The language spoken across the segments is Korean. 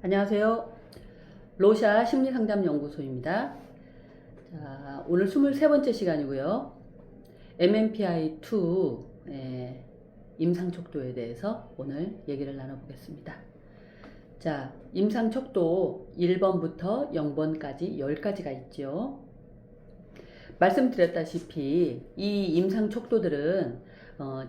안녕하세요. 로샤 심리상담연구소입니다. 자, 오늘 23번째 시간이고요. MMPI2 임상척도에 대해서 오늘 얘기를 나눠보겠습니다. 자, 임상척도 1번부터 0번까지 10가지가 있죠. 말씀드렸다시피 이 임상척도들은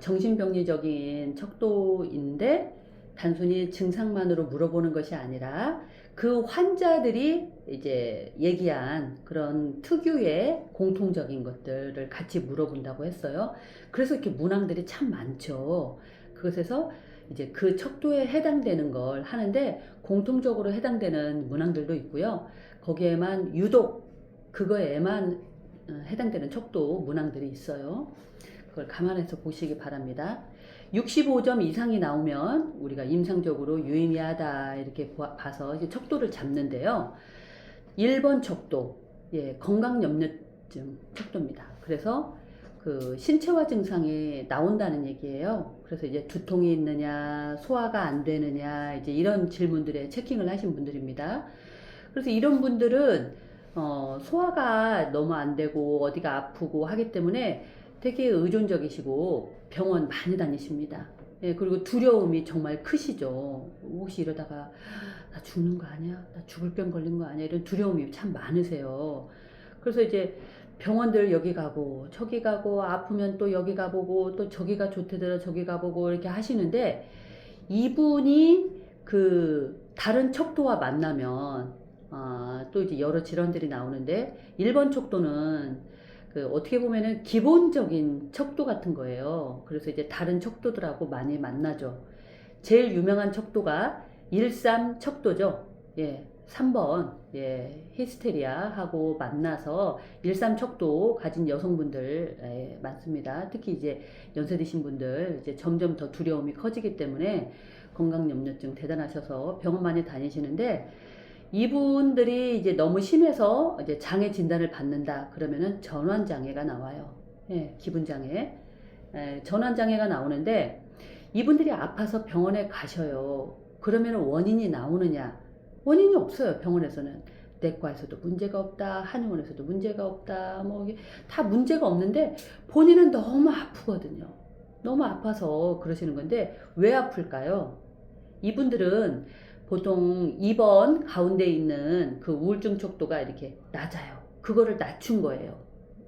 정신병리적인 척도인데 단순히 증상만으로 물어보는 것이 아니라 그 환자들이 이제 얘기한 그런 특유의 공통적인 것들을 같이 물어본다고 했어요. 그래서 이렇게 문항들이 참 많죠. 그것에서 이제 그 척도에 해당되는 걸 하는데 공통적으로 해당되는 문항들도 있고요. 거기에만 유독 그거에만 해당되는 척도 문항들이 있어요. 그걸 감안해서 보시기 바랍니다. 65점 이상이 나오면 우리가 임상적으로 유의미하다 이렇게 봐서 이제 척도를 잡는데요. 1번 척도, 건강염려증 척도입니다. 그래서 그 신체화 증상이 나온다는 얘기예요. 그래서 이제 두통이 있느냐, 소화가 안 되느냐, 이제 이런 질문들에 체킹을 하신 분들입니다. 그래서 이런 분들은 소화가 너무 안 되고 어디가 아프고 하기 때문에 되게 의존적이시고 병원 많이 다니십니다. 예, 그리고 두려움이 정말 크시죠. 혹시 이러다가 나 죽는 거 아니야? 나 죽을 병 걸린 거 아니야? 이런 두려움이 참 많으세요. 그래서 이제 병원들 여기 가고 저기 가고 아프면 또 여기 가보고 또 저기가 좋대더라 저기 가보고 이렇게 하시는데 이분이 그 다른 척도와 만나면 또 이제 여러 질환들이 나오는데 1번 척도는 그 어떻게 보면은 기본적인 척도 같은 거예요. 그래서 이제 다른 척도들하고 많이 만나죠. 제일 유명한 척도가 13 척도죠. 3번 히스테리아하고 만나서 13 척도 가진 여성분들 많습니다. 특히 이제 연세 드신 분들 이제 점점 더 두려움이 커지기 때문에 건강염려증 대단하셔서 병원 많이 다니시는데 이분들이 이제 너무 심해서 이제 장애 진단을 받는다 그러면은 전환장애가 나와요. 기분장애. 전환장애가 나오는데 이분들이 아파서 병원에 가셔요. 그러면 원인이 나오느냐? 원인이 없어요. 병원에서는. 내과에서도 문제가 없다. 한의원에서도 문제가 없다. 뭐 다 문제가 없는데 본인은 너무 아프거든요. 너무 아파서 그러시는 건데 왜 아플까요? 이분들은 보통 2번 가운데 있는 그 우울증 척도가 이렇게 낮아요. 그거를 낮춘 거예요.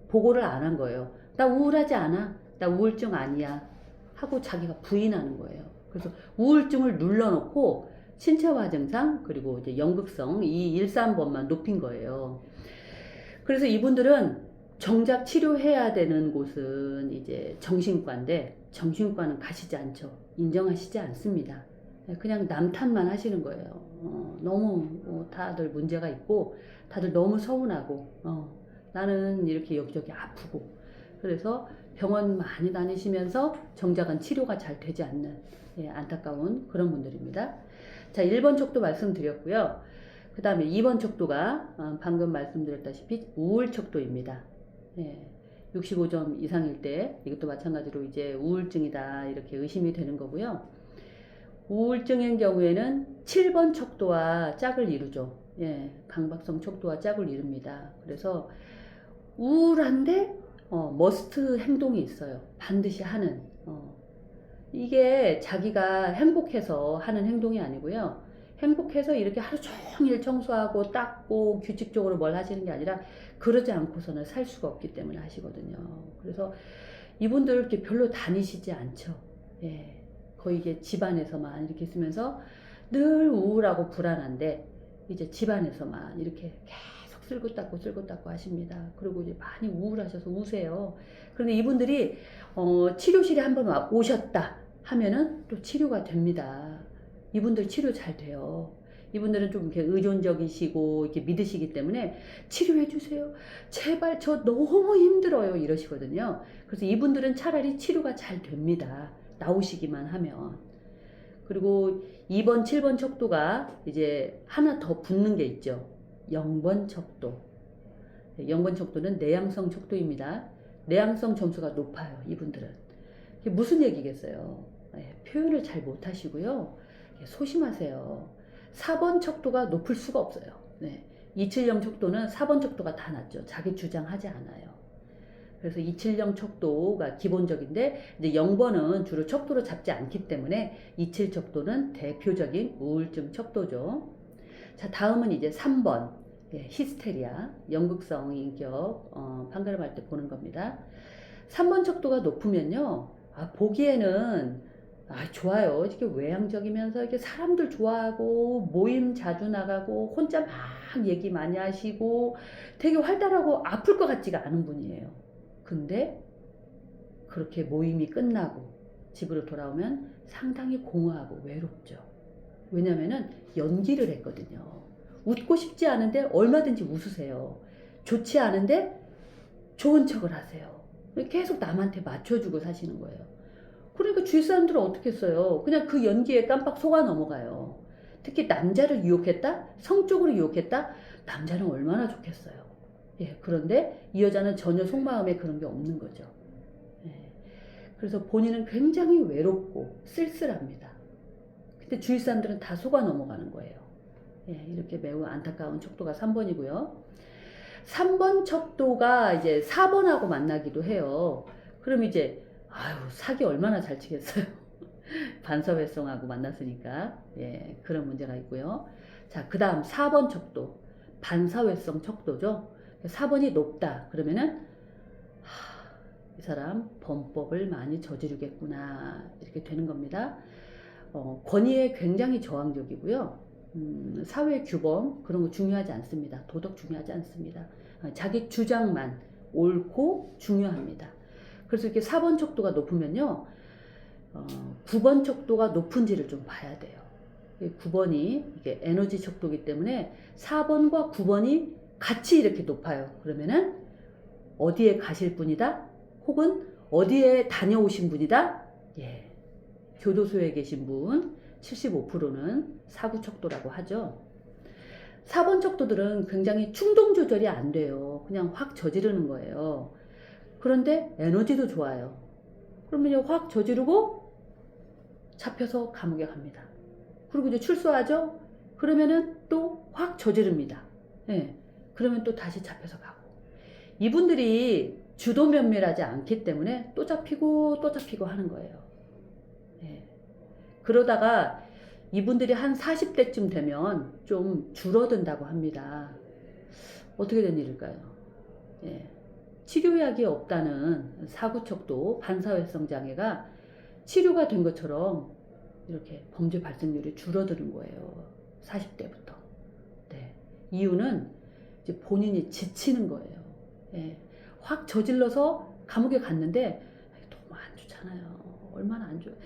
보고를 안 한 거예요. 나 우울하지 않아. 나 우울증 아니야. 하고 자기가 부인하는 거예요. 그래서 우울증을 눌러놓고 신체화 증상 그리고 이제 연극성 이 1~3번만 높인 거예요. 그래서 이분들은 정작 치료해야 되는 곳은 이제 정신과인데 정신과는 가시지 않죠. 인정하시지 않습니다. 그냥 남 탓만 하시는 거예요. 너무 다들 문제가 있고 다들 너무 서운하고 나는 이렇게 여기저기 아프고 그래서 병원 많이 다니시면서 정작은 치료가 잘 되지 않는 안타까운 그런 분들입니다. 자, 1번 척도 말씀드렸고요. 그 다음에 2번 척도가 방금 말씀드렸다시피 우울 척도입니다. 65점 이상일 때 이것도 마찬가지로 이제 우울증이다 이렇게 의심이 되는 거고요. 우울증인 경우에는 7번 척도와 짝을 이루죠. 강박성 척도와 짝을 이룹니다. 그래서 우울한데 머스트 행동이 있어요. 반드시 하는. 이게 자기가 행복해서 하는 행동이 아니고요. 행복해서 이렇게 하루 종일 청소하고 닦고 규칙적으로 뭘 하시는 게 아니라 그러지 않고서는 살 수가 없기 때문에 하시거든요. 그래서 이분들 이렇게 별로 다니시지 않죠. 거의 이게 집안에서만 이렇게 있으면서 늘 우울하고 불안한데 이제 집안에서만 이렇게 계속 쓸고 닦고 하십니다. 그리고 이제 많이 우울하셔서 우세요. 그런데 이분들이 치료실에 한번 오셨다 하면은 또 치료가 됩니다. 이분들 치료 잘 돼요. 이분들은 좀 이렇게 의존적이시고 이렇게 믿으시기 때문에 치료해 주세요. 제발 저 너무 힘들어요 이러시거든요. 그래서 이분들은 차라리 치료가 잘 됩니다. 나오시기만 하면. 그리고 2번, 7번 척도가 이제 하나 더 붙는 게 있죠. 0번 척도. 0번 척도는 내향성 척도입니다. 내향성 점수가 높아요. 이분들은. 이게 무슨 얘기겠어요? 표현을 잘 못하시고요. 소심하세요. 4번 척도가 높을 수가 없어요. 네. 270 척도는 4번 척도가 다 낮죠. 자기 주장하지 않아요. 그래서 270 척도가 기본적인데 이제 0번은 주로 척도로 잡지 않기 때문에 27 척도는 대표적인 우울증 척도죠. 자, 다음은 이제 3번 히스테리아, 연극성 인격 판가름할 때 보는 겁니다. 3번 척도가 높으면요, 보기에는 좋아요. 이렇게 외향적이면서 이렇게 사람들 좋아하고 모임 자주 나가고 혼자 막 얘기 많이 하시고 되게 활달하고 아플 것 같지가 않은 분이에요. 근데 그렇게 모임이 끝나고 집으로 돌아오면 상당히 공허하고 외롭죠. 왜냐면은 연기를 했거든요. 웃고 싶지 않은데 얼마든지 웃으세요. 좋지 않은데 좋은 척을 하세요. 계속 남한테 맞춰주고 사시는 거예요. 그러니까 주위 사람들은 어떻게 했어요? 그냥 그 연기에 깜빡 속아 넘어가요. 특히 남자를 유혹했다? 성적으로 유혹했다? 남자는 얼마나 좋겠어요. 예, 그런데 이 여자는 전혀 속마음에 그런 게 없는 거죠. 예, 그래서 본인은 굉장히 외롭고 쓸쓸합니다. 근데 주위 사람들은 다 속아 넘어가는 거예요. 예, 이렇게 매우 안타까운 척도가 3번이고요. 3번 척도가 이제 4번하고 만나기도 해요. 그럼 이제 사기 얼마나 잘 치겠어요. 반사회성하고 만났으니까. 예, 그런 문제가 있고요. 자, 그 다음 4번 척도, 반사회성 척도죠. 4번이 높다 그러면은 이 사람 범법을 많이 저지르겠구나 이렇게 되는 겁니다. 권위에 굉장히 저항적이고요. 사회 규범 그런 거 중요하지 않습니다. 도덕 중요하지 않습니다. 자기 주장만 옳고 중요합니다. 그래서 이렇게 4번 척도가 높으면요, 9번 척도가 높은지를 좀 봐야 돼요. 9번이 이게 에너지 척도이기 때문에 4번과 9번이 같이 이렇게 높아요. 그러면은 어디에 가실 분이다? 혹은 어디에 다녀오신 분이다? 예, 교도소에 계신 분 75%는 사구 척도라고 하죠. 4번 척도들은 굉장히 충동 조절이 안 돼요. 그냥 확 저지르는 거예요. 그런데 에너지도 좋아요. 그러면 확 저지르고 잡혀서 감옥에 갑니다. 그리고 이제 출소하죠? 그러면은 또 확 저지릅니다. 예. 그러면 또 다시 잡혀서 가고. 이분들이 주도 면밀하지 않기 때문에 또 잡히고 또 잡히고 하는 거예요. 예. 그러다가 이분들이 한 40대쯤 되면 좀 줄어든다고 합니다. 어떻게 된 일일까요? 예. 치료약이 없다는 사구척도 반사회성 장애가 치료가 된 것처럼 이렇게 범죄 발생률이 줄어드는 거예요. 40대부터. 네. 이유는 이제 본인이 지치는 거예요. 예. 확 저질러서 감옥에 갔는데 너무 안 좋잖아요. 얼마나 안 좋아요.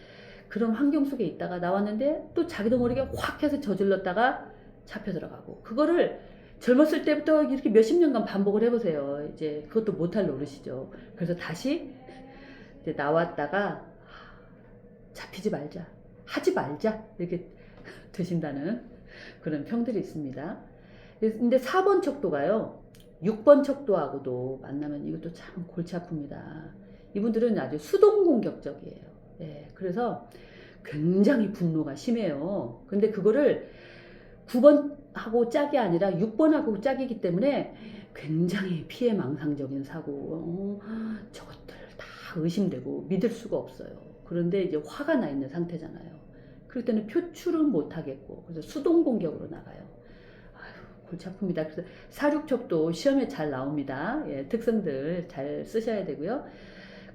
그런 환경 속에 있다가 나왔는데 또 자기도 모르게 확 해서 저질렀다가 잡혀 들어가고, 그거를 젊었을 때부터 이렇게 몇십 년간 반복을 해보세요. 이제 그것도 못할 노릇이죠. 그래서 다시 이제 나왔다가 잡히지 말자, 하지 말자 이렇게 되신다는 그런 평들이 있습니다. 근데 4번 척도가요, 6번 척도하고도 만나면 이것도 참 골치 아픕니다. 이분들은 아주 수동 공격적이에요. 예, 그래서 굉장히 분노가 심해요. 근데 그거를 9번하고 짝이 아니라 6번하고 짝이기 때문에 굉장히 피해망상적인 사고, 저것들 다 의심되고 믿을 수가 없어요. 그런데 이제 화가 나 있는 상태잖아요. 그럴 때는 표출은 못하겠고, 그래서 수동 공격으로 나가요. 골치 아픕니다. 그래서 4,6척도 시험에 잘 나옵니다. 예, 특성들 잘 쓰셔야 되고요.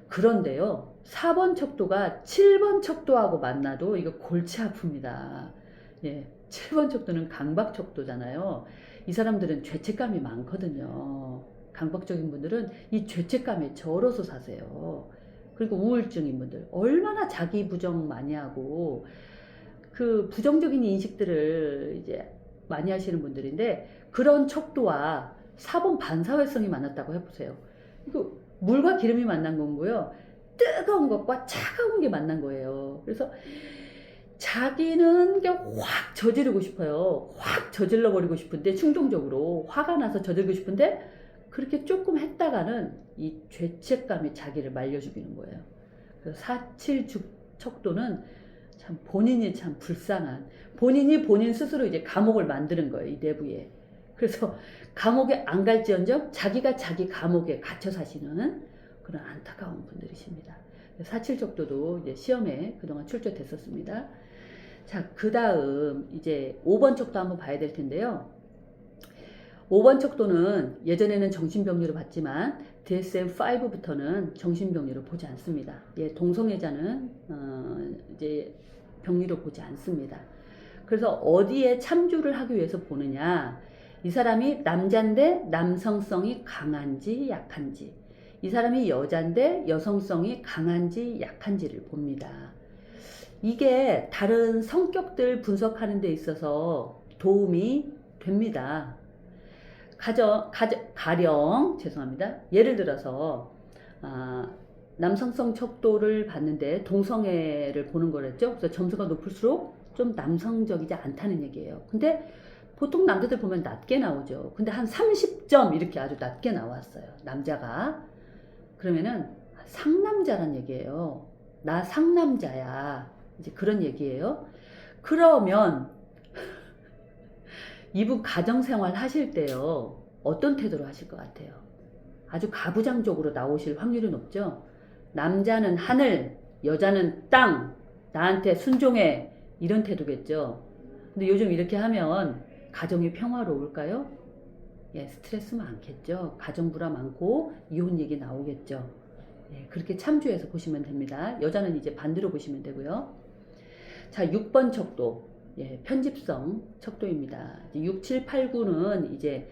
그런데요, 4번 척도가 7번 척도하고 만나도 이거 골치 아픕니다. 예, 7번 척도는 강박 척도잖아요. 이 사람들은 죄책감이 많거든요. 강박적인 분들은 이 죄책감에 절어서 사세요. 그리고 우울증인 분들 얼마나 자기 부정 많이 하고 그 부정적인 인식들을 이제 많이 하시는 분들인데, 그런 척도와 4번 반사회성이 만났다고 해보세요. 이거 물과 기름이 만난 건고요. 뜨거운 것과 차가운 게 만난 거예요. 그래서 자기는 그냥 확 저지르고 싶어요. 확 저질러 버리고 싶은데, 충동적으로 화가 나서 저지르고 싶은데, 그렇게 조금 했다가는 이 죄책감이 자기를 말려 죽이는 거예요. 그래서 4, 7 척도는 참 본인이 참 불쌍한, 본인이 본인 스스로 이제 감옥을 만드는 거예요, 이 내부에. 그래서 감옥에 안 갈지언정 자기가 자기 감옥에 갇혀 사시는 그런 안타까운 분들이십니다. 47척도도 이제 시험에 그동안 출제됐었습니다. 자, 그 다음 이제 5번 척도 한번 봐야 될 텐데요. 5번 척도는 예전에는 정신병리로 봤지만 DSM-5부터는 정신병리로 보지 않습니다. 예, 동성애자는 이제 병리로 보지 않습니다. 그래서 어디에 참조를 하기 위해서 보느냐, 이 사람이 남잔데 남성성이 강한지 약한지, 이 사람이 여잔데 여성성이 강한지 약한지를 봅니다. 이게 다른 성격들 분석하는 데 있어서 도움이 됩니다. 가령 죄송합니다. 예를 들어서 남성성 척도를 봤는데 동성애를 보는 거랬죠. 그래서 점수가 높을수록 좀 남성적이지 않다는 얘기예요. 근데 보통 남자들 보면 낮게 나오죠. 근데 한 30점 이렇게 아주 낮게 나왔어요. 남자가. 그러면은 상남자란 얘기예요. 나 상남자야. 이제 그런 얘기예요. 그러면 이분 가정생활 하실 때요, 어떤 태도로 하실 것 같아요? 아주 가부장적으로 나오실 확률이 높죠? 남자는 하늘, 여자는 땅, 나한테 순종해, 이런 태도겠죠? 근데 요즘 이렇게 하면 가정이 평화로울까요? 예, 스트레스 많겠죠? 가정불화 많고 이혼 얘기 나오겠죠? 예, 그렇게 참조해서 보시면 됩니다. 여자는 이제 반대로 보시면 되고요. 자, 6번 척도. 예, 편집성 척도입니다. 6, 7, 8, 9는 이제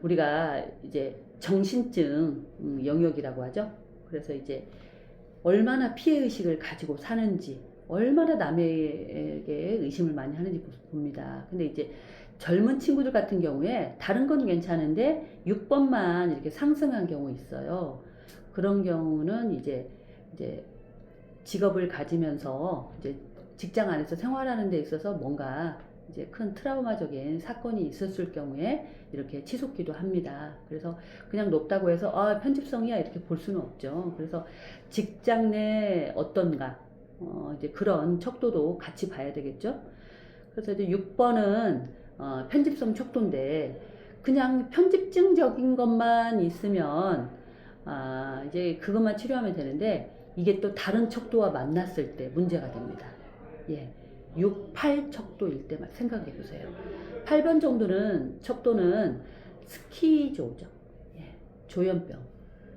우리가 이제 정신증 영역이라고 하죠. 그래서 이제 얼마나 피해의식을 가지고 사는지, 얼마나 남에게 의심을 많이 하는지 봅니다. 근데 이제 젊은 친구들 같은 경우에 다른 건 괜찮은데 6번만 이렇게 상승한 경우 있어요. 그런 경우는 이제 직업을 가지면서 이제 직장 안에서 생활하는 데 있어서 뭔가 이제 큰 트라우마적인 사건이 있었을 경우에 이렇게 치솟기도 합니다. 그래서 그냥 높다고 해서 편집성이야 이렇게 볼 수는 없죠. 그래서 직장 내 어떤가 이제 그런 척도도 같이 봐야 되겠죠. 그래서 이제 6번은 편집성 척도인데 그냥 편집증적인 것만 있으면 이제 그것만 치료하면 되는데 이게 또 다른 척도와 만났을 때 문제가 됩니다. 예, 6, 8 척도일 때만 생각해 보세요. 8번 정도는 척도는 스키조죠. 예, 조현병,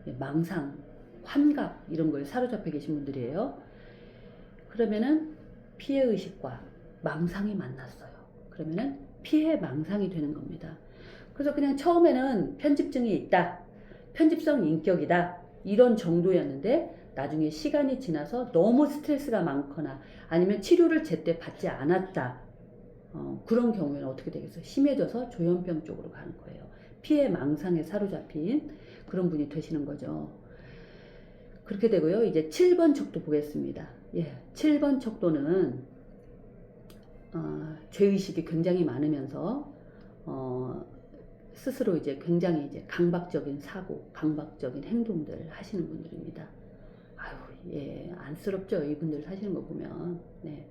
예, 망상, 환각 이런 거에 사로잡혀 계신 분들이에요. 그러면은 피해의식과 망상이 만났어요. 그러면은 피해 망상이 되는 겁니다. 그래서 그냥 처음에는 편집증이 있다, 편집성 인격이다 이런 정도였는데 나중에 시간이 지나서 너무 스트레스가 많거나 아니면 치료를 제때 받지 않았다, 그런 경우에는 어떻게 되겠어요? 심해져서 조현병 쪽으로 가는 거예요. 피해 망상에 사로잡힌 그런 분이 되시는 거죠. 그렇게 되고요. 이제 7번 척도 보겠습니다. 예, 7번 척도는 죄의식이 굉장히 많으면서 스스로 이제 굉장히 이제 강박적인 사고, 강박적인 행동들 하시는 분들입니다. 아유, 예, 안쓰럽죠. 이분들 사시는 거 보면. 네.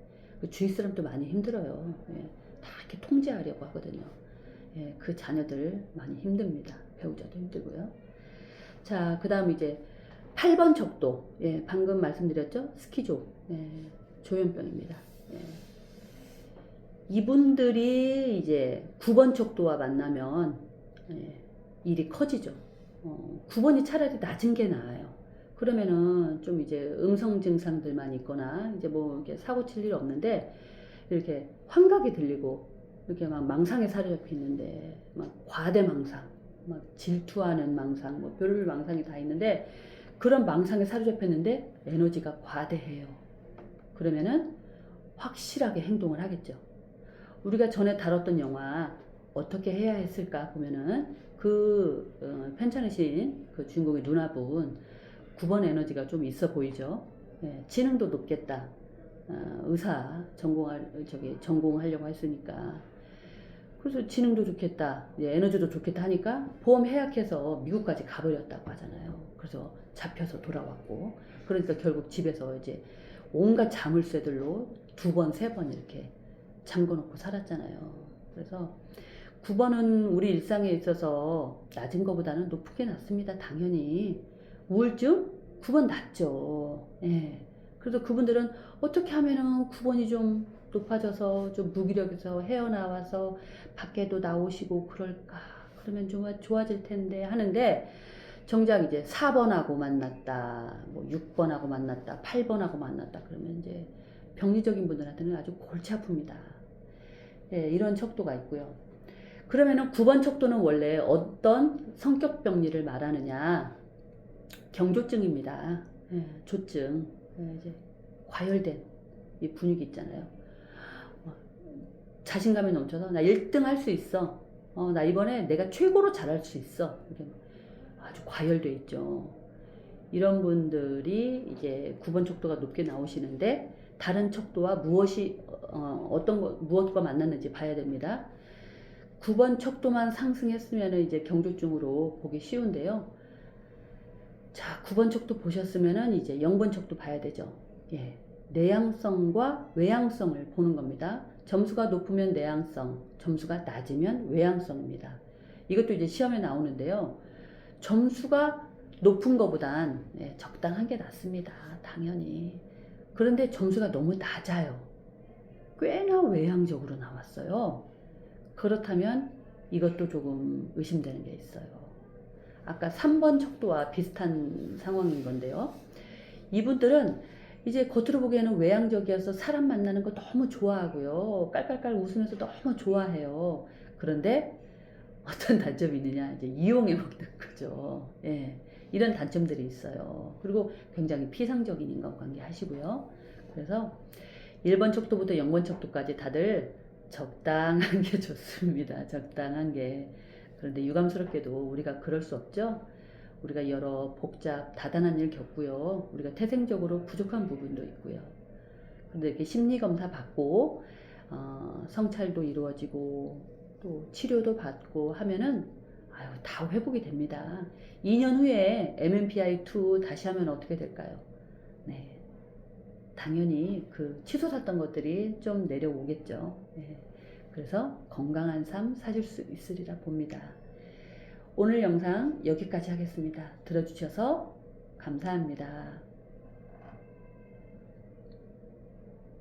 주위 사람도 많이 힘들어요. 예, 다 이렇게 통제하려고 하거든요. 예, 그 자녀들 많이 힘듭니다. 배우자도 힘들고요. 자, 그 다음 이제 8번 척도. 예, 방금 말씀드렸죠? 스키조. 예, 조현병입니다. 예. 이분들이 이제 9번 척도와 만나면 일이 커지죠. 9번이 차라리 낮은 게 나아요. 그러면은 좀 이제 음성 증상들만 있거나 이제 뭐 이렇게 사고 칠 일 없는데 이렇게 환각이 들리고 이렇게 막 망상에 사로잡혀 있는데 막 과대 망상, 막 질투하는 망상, 뭐 별별 망상이 다 있는데 그런 망상에 사로잡혔는데 에너지가 과대해요. 그러면은 확실하게 행동을 하겠죠. 우리가 전에 다뤘던 영화 어떻게 해야 했을까 보면은 편찮으신 그 주인공의 누나분 9번 에너지가 좀 있어 보이죠. 예, 지능도 높겠다. 의사 전공하려고 했으니까. 그래서 지능도 좋겠다. 에너지도 좋겠다 하니까 보험 해약해서 미국까지 가버렸다고 하잖아요. 그래서 잡혀서 돌아왔고. 그러니까 결국 집에서 이제 온갖 자물쇠들로 2번, 3번 이렇게 잠궈 놓고 살았잖아요. 그래서 9번은 우리 일상에 있어서 낮은 것보다는 높게 낫습니다. 당연히. 우울증? 9번 낫죠. 예. 그래서 그분들은 어떻게 하면은 9번이 좀 높아져서 좀 무기력에서 헤어나와서 밖에도 나오시고 그럴까? 그러면 좀 좋아질 텐데 하는데 정작 이제 4번하고 만났다, 뭐 6번하고 만났다, 8번하고 만났다 그러면 이제 병리적인 분들한테는 아주 골치 아픕니다. 예, 이런 척도가 있고요. 그러면은 9번 척도는 원래 어떤 성격 병리를 말하느냐? 경조증입니다. 예, 조증. 예, 이제 과열된 이 분위기 있잖아요. 자신감이 넘쳐서 나 1등 할 수 있어. 나 이번에 내가 최고로 잘할 수 있어. 이게 아주 과열돼 있죠. 이런 분들이 이제 9번 척도가 높게 나오시는데 다른 척도와 무엇과 만났는지 봐야 됩니다. 9번 척도만 상승했으면 이제 경조증으로 보기 쉬운데요. 자, 9번 척도 보셨으면 이제 0번 척도 봐야 되죠. 예. 내향성과 외향성을 보는 겁니다. 점수가 높으면 내향성, 점수가 낮으면 외향성입니다. 이것도 이제 시험에 나오는데요. 점수가 높은 것보단 적당한 게 낫습니다. 당연히. 그런데 점수가 너무 낮아요. 꽤나 외향적으로 나왔어요. 그렇다면 이것도 조금 의심되는 게 있어요. 아까 3번 척도와 비슷한 상황인 건데요. 이분들은 이제 겉으로 보기에는 외향적이어서 사람 만나는 거 너무 좋아하고요. 깔깔깔 웃으면서 너무 좋아해요. 그런데 어떤 단점이 있느냐? 이제 이용해 먹는 거죠. 예. 이런 단점들이 있어요. 그리고 굉장히 피상적인 인간관계 하시고요. 그래서 1번 척도부터 0번 척도까지 다들 적당한 게 좋습니다. 적당한 게. 그런데 유감스럽게도 우리가 그럴 수 없죠. 우리가 여러 복잡, 다단한 일 겪고요. 우리가 태생적으로 부족한 부분도 있고요. 그런데 이렇게 심리검사 받고, 성찰도 이루어지고, 또 치료도 받고 하면은, 아유, 다 회복이 됩니다. 2년 후에 MMPI-2 다시 하면 어떻게 될까요? 네. 당연히 그 치솟았던 것들이 좀 내려오겠죠. 네. 그래서 건강한 삶 사실 수 있으리라 봅니다. 오늘 영상 여기까지 하겠습니다. 들어주셔서 감사합니다.